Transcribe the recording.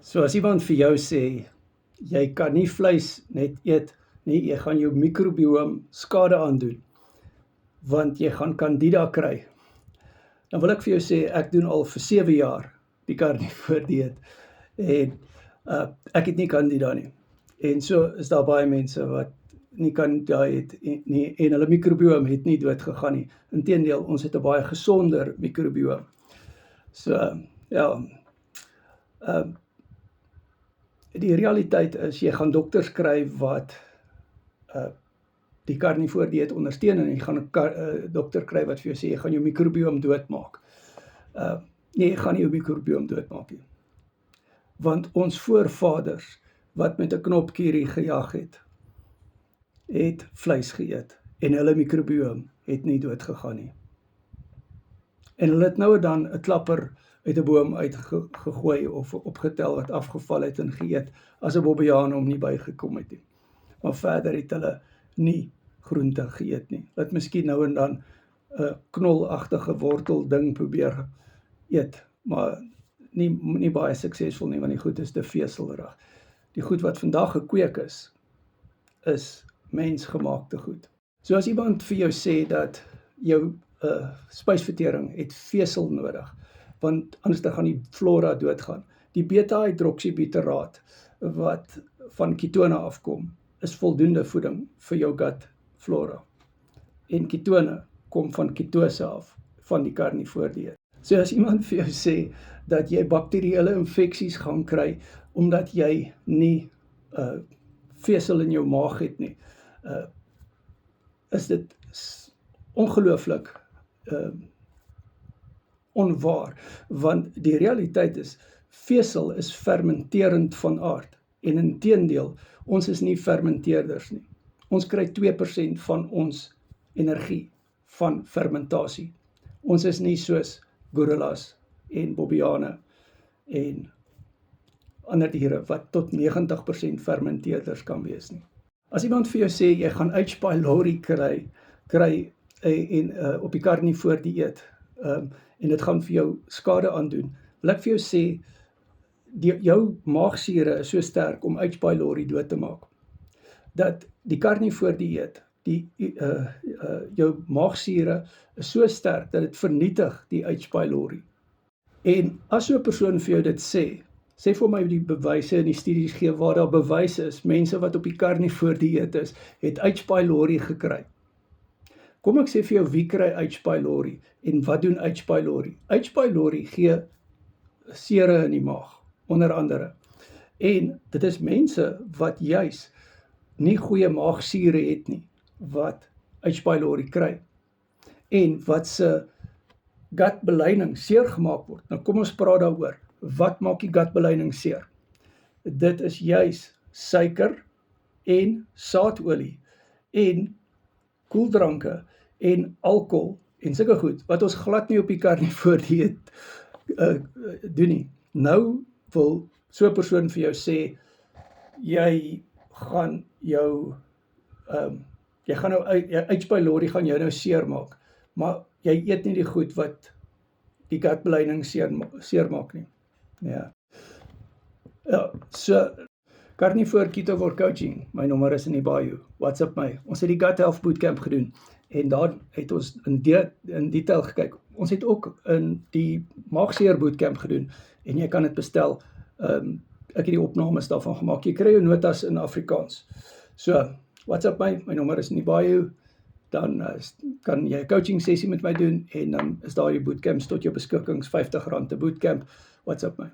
So as iemand vir jou sê, jy kan nie vleis net eet nie, jy gaan jou mikrobioom skade aandoen, want jy gaan Candida kry. Dan wil ek vir jou sê, ek doen al vir 7 jaar die carnivore dieet en ek het nie Candida nie. En so is daar baie mense wat nie Candida het nie en hulle mikrobioom het nie dood gegaan nie. Inteendeel, ons het 'n baie gesonder mikrobioom. So ja, die realiteit is, jy gaan dokters kry wat die carnivore dieet ondersteun en jy gaan 'n dokter kry wat vir jou sê, jy gaan jou mikrobioom doodmaak. Nee, jy gaan nie jou mikrobioom doodmaak nie. Want ons voorvaders, wat met 'n knopkierie gejag het vleis geëet en hulle mikrobioom het nie doodgegaan nie. En hulle het nou en dan 'n klapper uit 'n boom uitgegooi of opgetel wat afgeval het en geëet, as 'n bobbejaan hom nie bygekom het nie. Maar verder het hulle nie groente geëet nie. Hulle het miskien nou en dan 'n knolagtige wortel ding probeer eet, maar nie baie suksesvol nie, want die goed is te veselrig. Die goed wat vandag gekweek is mensgemaakte goed. So as iemand vir jou sê dat jou spysvertering het vesel nodig, want anders dan gaan die flora doodgaan. Die beta-hydroksiebuteraat wat van ketone afkom, is voldoende voeding vir jou gut flora. En ketone kom van ketose af, van die carnivore dieet. So as iemand vir jou sê dat jy bakterieële infeksies gaan kry, omdat jy nie vesel in jou maag het nie, is dit ongelooflik onwaar, want die realiteit is, vesel is fermenterend van aard, en inteendeel, ons is nie fermenteerders nie. Ons kry 2% van ons energie van fermentasie. Ons is nie soos gorillas en bobbejane en ander diere wat tot 90% fermenteerders kan wees nie. As iemand vir jou sê, jy gaan H. pylori kry op die carnivore dieet, en dit gaan vir jou skade aandoen, wil ek vir jou sê, jou maagsure is so sterk om H. pylori dood te maak, dat die carnivore dieet, jou maagsure is so sterk, dat dit vernietig die H. pylori. En as so 'n persoon vir jou dit sê vir my die bewyse en die studies gee waar daar bewyse is, mense wat op die carnivore dieet is, het H. pylori gekry. Kom ek sê vir jou, wie kry H. pylori en wat doen H. pylori? H. pylori gee sere in die maag, onder andere. En dit is mense wat juis nie goeie maagsure het nie, wat H. pylori kry. En wat se gutbeleining seer gemaak word. Nou kom ons praat daaroor. Wat maak die gutbeleining seer? Dit is juis suiker en saadolie en koeldranke en alkohol en sulke goed, wat ons glad nie op die carnivore dieet doen nie. Nou wil so 'n persoon vir jou sê, jy gaan jou H. pylori gaan jou nou seer maak, maar jy eet nie die goed wat die gutbeleining seer maak nie. Ja, so Carnivore Ketovore Coaching, my nommer is in die bio, WhatsApp my. Ons het die Gut Health Bootcamp gedoen, en daar het ons in detail gekyk. Ons het ook in die Maagseer Bootcamp gedoen, en jy kan dit bestel. Ek het die opnames daarvan gemaak. Jy kry jou notas in Afrikaans. So, WhatsApp my nommer is in die bio, dan kan jy 'n coaching sessie met my doen, en dan is daar die bootcamps tot jou beskikking, R50 'n bootcamp. WhatsApp my.